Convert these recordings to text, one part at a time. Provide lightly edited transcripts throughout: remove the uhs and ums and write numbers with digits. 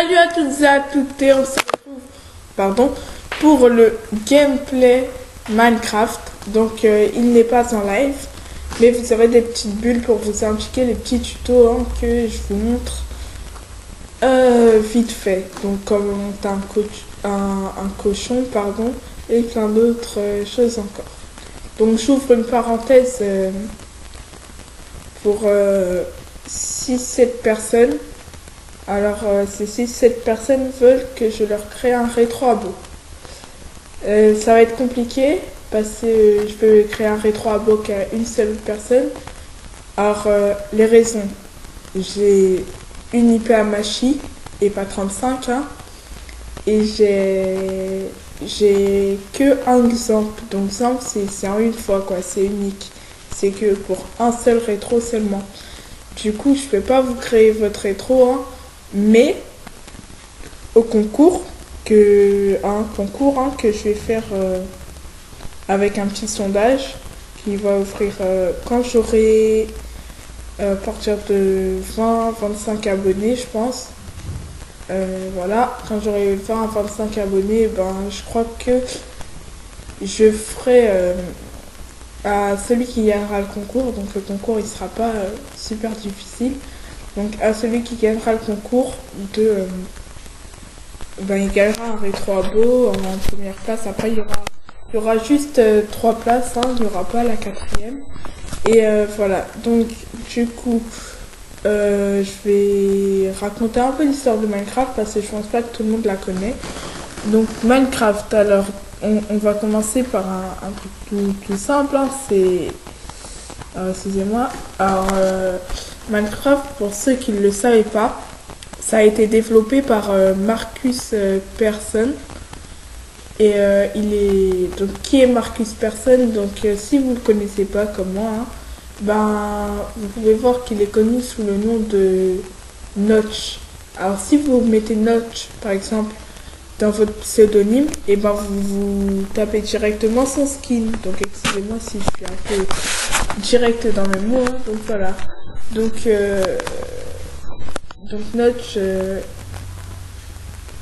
Salut à toutes et à toutes et on se retrouve pour le gameplay Minecraft. Donc il n'est pas en live, mais vous aurez des petites bulles pour vous indiquer les petits tutos que je vous montre vite fait. Donc comme on monte un cochon et plein d'autres choses encore. Donc j'ouvre une parenthèse pour 6-7 personnes. Alors, ces 6-7 personnes veulent que je leur crée un rétro-abo. Ça va être compliqué parce que je peux créer un rétro-abo qu'à une seule personne. Alors, les raisons. J'ai une IP à Machi et pas 35. Et j'ai que un exemple. Donc, exemple, c'est en une fois, quoi. C'est unique. C'est que pour un seul rétro seulement. Du coup, je peux pas vous créer votre rétro, mais au concours que je vais faire avec un petit sondage qui va offrir quand j'aurai à partir de 20-25 abonnés, je pense. Voilà, quand j'aurai 20 à 25 abonnés, je crois que je ferai à celui qui gagnera le concours. Donc le concours il sera pas super difficile. Donc à celui qui gagnera le concours il gagnera un rétro-abo en première place. Après il y aura juste 3 places, il n'y aura pas la 4e. Et voilà, donc du coup je vais raconter un peu l'histoire de Minecraft parce que je pense pas que tout le monde la connaît. Donc Minecraft, alors on va commencer par un truc tout simple, excusez-moi. Alors Minecraft, pour ceux qui ne le savaient pas, ça a été développé par Marcus Persson. Et qui est Marcus Persson? Donc si vous ne le connaissez pas comme moi, vous pouvez voir qu'il est connu sous le nom de Notch. Alors si vous mettez Notch par exemple dans votre pseudonyme, et vous tapez directement son skin. Donc excusez-moi si je suis un peu direct dans mes mots, donc voilà. Donc Notch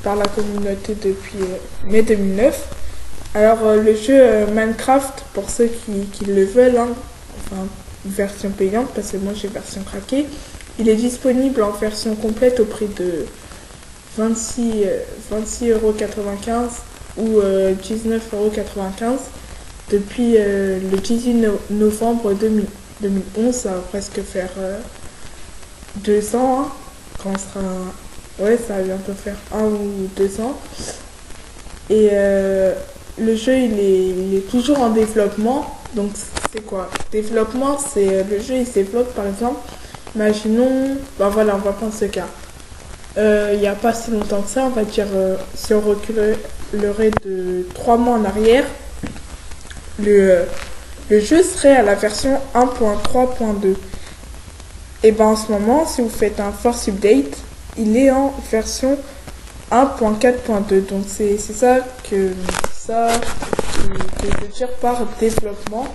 par la communauté depuis mai 2009. Alors le jeu Minecraft, pour ceux qui le veulent, version payante, parce que moi j'ai version craquée, il est disponible en version complète au prix de 26,95 € ou 19,95 € depuis le 18 novembre 2011. Ça va presque faire 2 ans, quand on sera... Ouais, ça va bientôt faire 1 ou 2 ans. Et le jeu, il est toujours en développement. Donc, c'est quoi? Développement, c'est le jeu, il se développe, par exemple. Imaginons, voilà, on va prendre ce cas. Il n'y a pas si longtemps que ça, on va dire, si on reculerait de 3 mois en arrière, le jeu serait à la version 1.3.2. Et en ce moment, si vous faites un force update, il est en version 1.4.2. Donc c'est ça que je veux dire par développement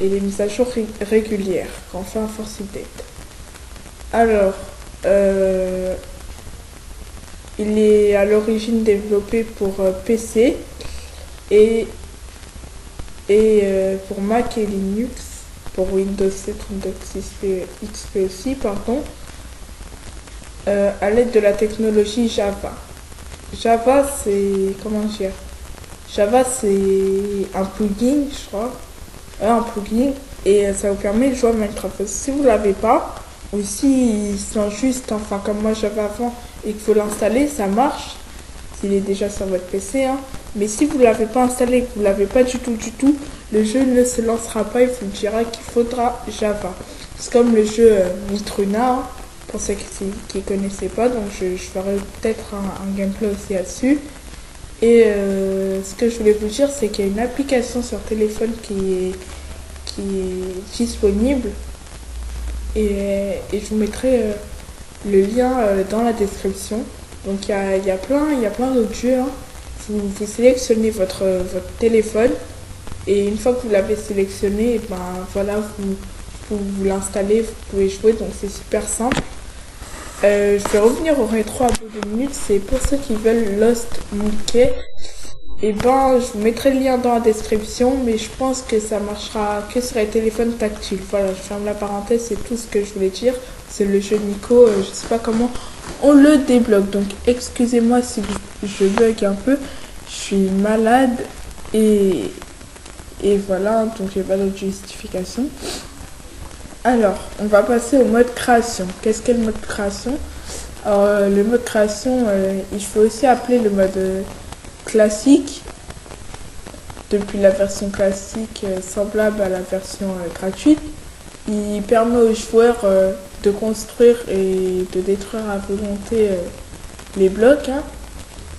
et les mises à jour régulières quand on fait un force update. Alors, il est à l'origine développé pour PC et pour Mac et Linux, pour Windows 7, Windows XP aussi, à l'aide de la technologie Java. Java, c'est... comment dire? Java, c'est un plugin, je crois. Un plugin, et ça vous permet de jouer à Minecraft. Si vous ne l'avez pas, ou si sont juste, comme moi j'avais avant, et qu'il faut l'installer, ça marche. S'il est déjà sur votre PC, Mais si vous ne l'avez pas installé, que vous ne l'avez pas du tout, le jeu ne se lancera pas, il vous dira qu'il faudra Java. C'est comme le jeu Mitruna, pour ceux qui ne connaissaient pas, donc je ferai peut-être un gameplay aussi là-dessus. Et ce que je voulais vous dire, c'est qu'il y a une application sur téléphone qui est disponible. Et je vous mettrai le lien dans la description. Donc il y a plein d'autres jeux. Vous sélectionnez votre téléphone et une fois que vous l'avez sélectionné, voilà, vous l'installez, vous pouvez jouer. Donc c'est super simple. Je vais revenir au rétro à bout de minutes. C'est pour ceux qui veulent Lost Mickey. Et ben, je vous mettrai le lien dans la description, mais je pense que ça marchera que sur les téléphones tactiles. Voilà, je ferme la parenthèse, c'est tout ce que je voulais dire. C'est le jeu Nico, je sais pas comment on le débloque. Donc, excusez-moi si je bug un peu. Je suis malade et voilà, donc il n'y a pas d'autre justification. Alors, on va passer au mode création. Qu'est-ce qu'est le mode création? Alors, le mode création, il faut aussi appeler le mode classique, depuis la version classique semblable à la version gratuite. Il permet aux joueurs de construire et de détruire à volonté les blocs. Hein.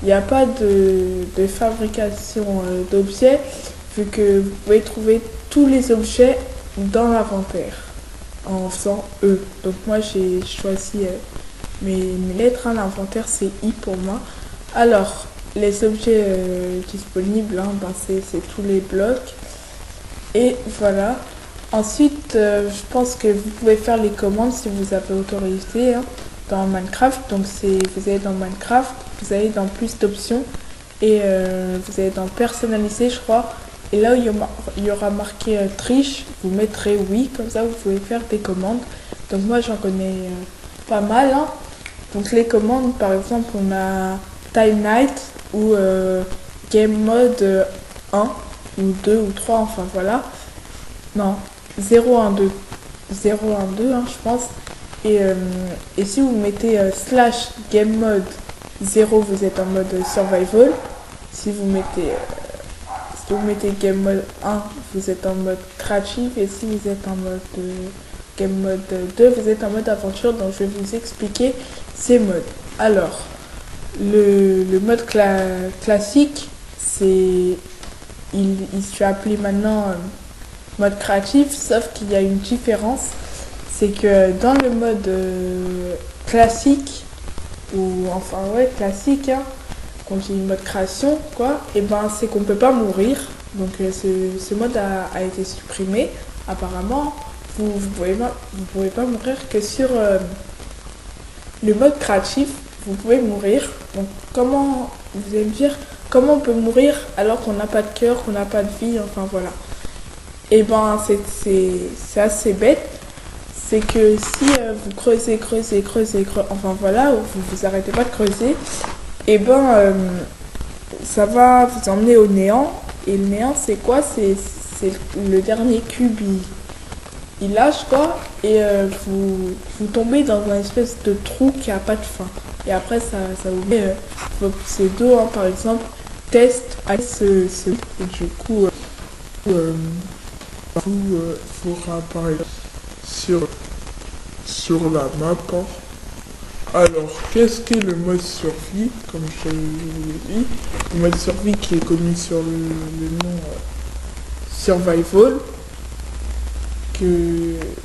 Il n'y a pas de fabrication d'objets, vu que vous pouvez trouver tous les objets dans l'inventaire en faisant E. Donc moi j'ai choisi mes lettres. Hein. L'inventaire c'est I pour moi. Alors, les objets disponibles, hein, ben c'est tous les blocs. Et voilà. Ensuite, je pense que vous pouvez faire les commandes si vous avez autorisé hein, dans Minecraft. Donc vous allez dans Minecraft, vous allez dans plus d'options et vous allez dans personnaliser, je crois. Et là où il y aura marqué triche, vous mettrez oui, comme ça vous pouvez faire des commandes. Donc moi j'en connais pas mal. Hein. Donc les commandes, par exemple, on a Time Night ou Game Mode 1 ou 2 ou 3, enfin voilà. Non, 012. 012, hein, je pense. Et si vous mettez slash Game Mode 0, vous êtes en mode Survival. Si vous mettez Game Mode 1, vous êtes en mode Creative. Et si vous êtes en mode Game Mode 2, vous êtes en mode Aventure. Donc je vais vous expliquer ces modes. Alors, le mode classique, il se fait appeler maintenant mode créatif, sauf qu'il y a une différence. C'est que dans le mode classique, ou enfin ouais, classique, hein, quand j'ai une mode création, quoi, et ben c'est qu'on peut pas mourir. Donc ce mode a été supprimé. Apparemment, vous pouvez pas mourir que sur le mode créatif. Vous pouvez mourir. Donc comment, vous allez me dire, comment on peut mourir alors qu'on n'a pas de cœur, qu'on n'a pas de vie, enfin voilà. Et ben c'est assez bête. C'est que si vous creusez, enfin voilà, vous arrêtez pas de creuser, et ben ça va vous emmener au néant. Et le néant c'est quoi? C'est le dernier cube, il lâche quoi, et vous tombez dans une espèce de trou qui a pas de fin. Et après ça vous met vos pseudos, hein, par exemple, test à et du coup vous fera apparaître sur la map. Hein. Alors, qu'est-ce qu'est le mode survie? Comme je vous l'ai dit, le mode survie qui est connu sur le nom Survival, que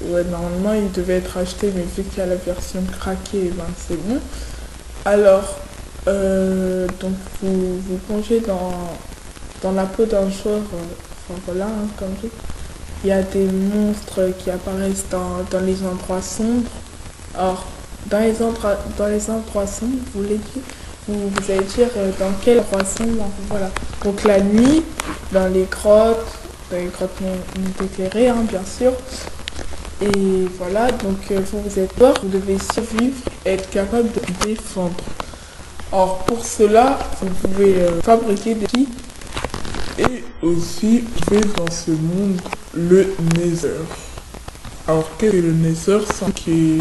ouais, normalement il devait être acheté, mais vu qu'il y a la version craquée, ben c'est bon. Alors, donc vous plongez dans la peau d'un joueur, enfin voilà, hein, comme dit. Il y a des monstres qui apparaissent dans les endroits sombres. Alors, dans les endroits sombres, vous allez dire dans quel endroit sombre, voilà. Donc la nuit, dans les grottes non éclairées, hein, bien sûr. Et voilà, donc vous êtes fort, vous devez survivre et être capable de vous défendre. Alors pour cela, vous pouvez fabriquer des outils. Et aussi, vous pouvez dans ce monde le Nether. Alors qu'est-ce que le Nether? C'est qui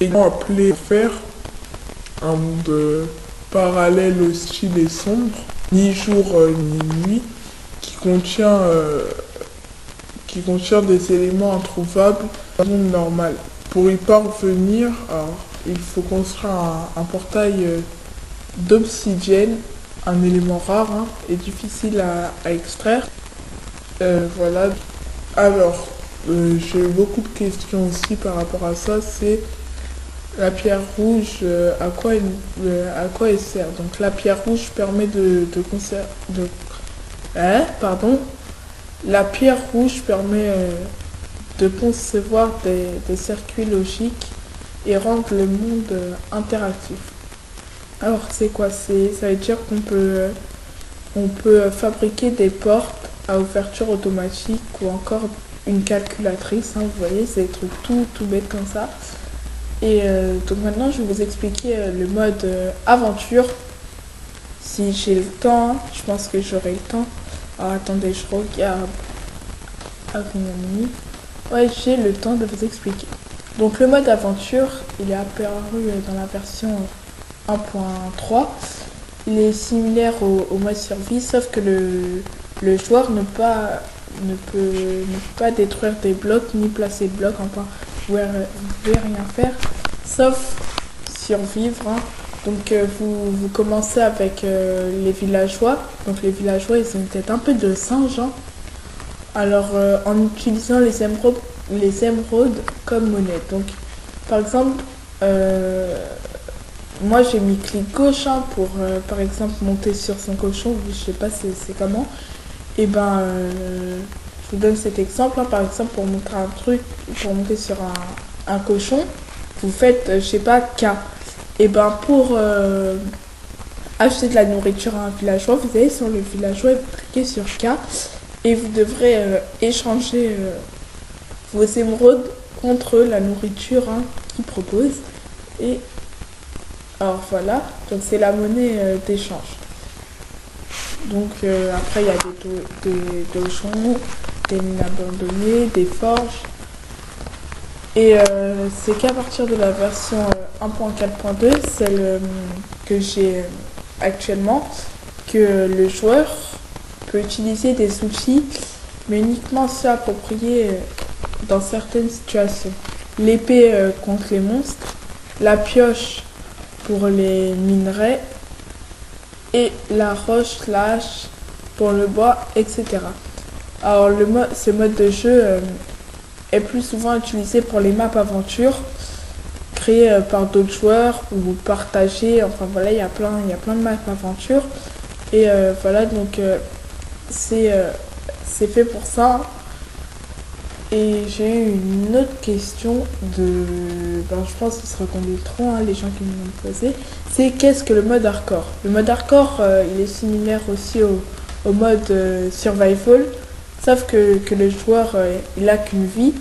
est également appelé faire un monde parallèle au style et sombre, ni jour ni nuit, qui contient des éléments introuvables dans le monde normal. Pour y parvenir, alors, il faut construire un portail d'obsidienne, un élément rare hein, et difficile à extraire. Voilà. Alors, j'ai eu beaucoup de questions aussi par rapport à ça. C'est la pierre rouge, à quoi elle sert? Donc la pierre rouge permet la pierre rouge permet de concevoir des circuits logiques et rendre le monde interactif. Alors c'est quoi? Ça veut dire on peut fabriquer des portes à ouverture automatique ou encore une calculatrice, hein, vous voyez, c'est des trucs tout bêtes comme ça. Et donc maintenant je vais vous expliquer le mode aventure. Si j'ai le temps, hein, je pense que j'aurai le temps. Alors attendez, je regarde. Ah, ouais, j'ai le temps de vous expliquer. Donc le mode aventure, il est apparu dans la version 1.3. Il est similaire au mode survie, sauf que le joueur ne peut pas détruire des blocs ni placer de blocs. Enfin, vous pouvez rien faire, sauf survivre. Hein. Donc vous commencez avec les villageois. Donc les villageois, ils ont une tête un peu de singe. Hein. Alors en utilisant les émeraudes comme monnaie. Donc par exemple, moi j'ai mis clic gauche hein, pour par exemple monter sur son cochon. Je sais pas c'est comment. Et ben je vous donne cet exemple. Hein. Par exemple pour montrer un truc, pour monter sur un cochon, vous faites je sais pas K. Et ben pour acheter de la nourriture à un villageois, vous allez sur le villageois et vous cliquez sur K. Et vous devrez échanger vos émeraudes contre la nourriture hein, qu'ils proposent. Et alors voilà, donc c'est la monnaie d'échange. Donc après il y a des donjons, des mines abandonnées, des forges. Et c'est qu'à partir de la version 1.4.2, celle que j'ai actuellement, que le joueur peut utiliser des outils, mais uniquement ceux appropriés dans certaines situations. L'épée contre les monstres, la pioche pour les minerais et la roche lâche pour le bois, etc. Alors ce mode de jeu est plus souvent utilisé pour les maps aventures créées par d'autres joueurs ou partagées. Enfin voilà, il y a plein de maps aventures. Et voilà, donc c'est fait pour ça. Et j'ai eu une autre question je pense que ce sera qu'on est trop, hein, les gens qui m'ont posé. C'est qu'est-ce que le mode hardcore? Le mode hardcore, il est similaire aussi au mode survival, sauf que le joueur, il a qu'une vie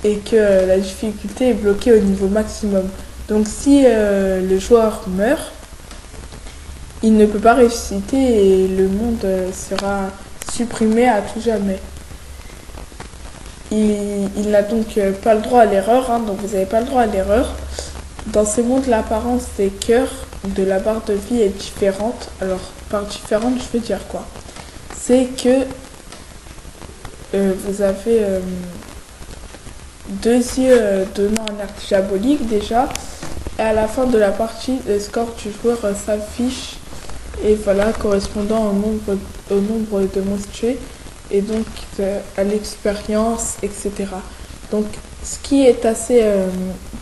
et que la difficulté est bloquée au niveau maximum. Donc si le joueur meurt, il ne peut pas ressusciter et le monde sera supprimé à tout jamais. Il n'a donc pas le droit à l'erreur, hein, donc vous n'avez pas le droit à l'erreur. Dans ce monde, l'apparence des cœurs de la barre de vie est différente. Alors, par différente, je veux dire quoi? C'est que vous avez 2 yeux donnant un acte diabolique déjà. Et à la fin de la partie, le score du joueur s'affiche. Et voilà, correspondant au nombre de monstres tués. Et donc à l'expérience, etc. Donc ce qui est assez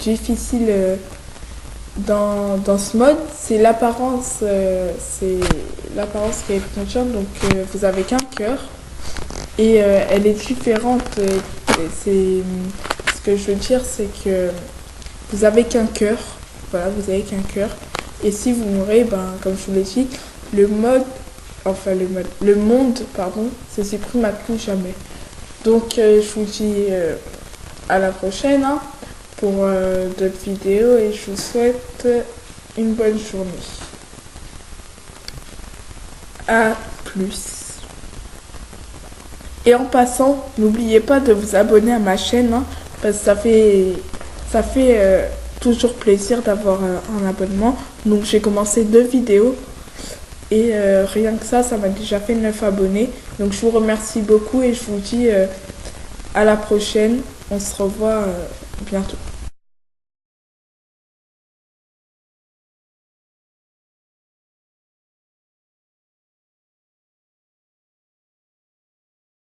difficile dans ce mode, c'est l'apparence qui est présente. Donc vous avez qu'un cœur et elle est différente. Ce que je veux dire, c'est que vous avez qu'un cœur. Voilà, vous avez qu'un cœur. Et si vous mourrez, comme je vous l'ai dit, le monde, se supprime à plus jamais. Donc je vous dis à la prochaine hein, pour d'autres vidéos et je vous souhaite une bonne journée. À plus. Et en passant, n'oubliez pas de vous abonner à ma chaîne hein, parce que ça fait toujours plaisir d'avoir un abonnement. Donc j'ai commencé 2 vidéos. Et rien que ça m'a déjà fait 9 abonnés. Donc je vous remercie beaucoup et je vous dis à la prochaine. On se revoit bientôt.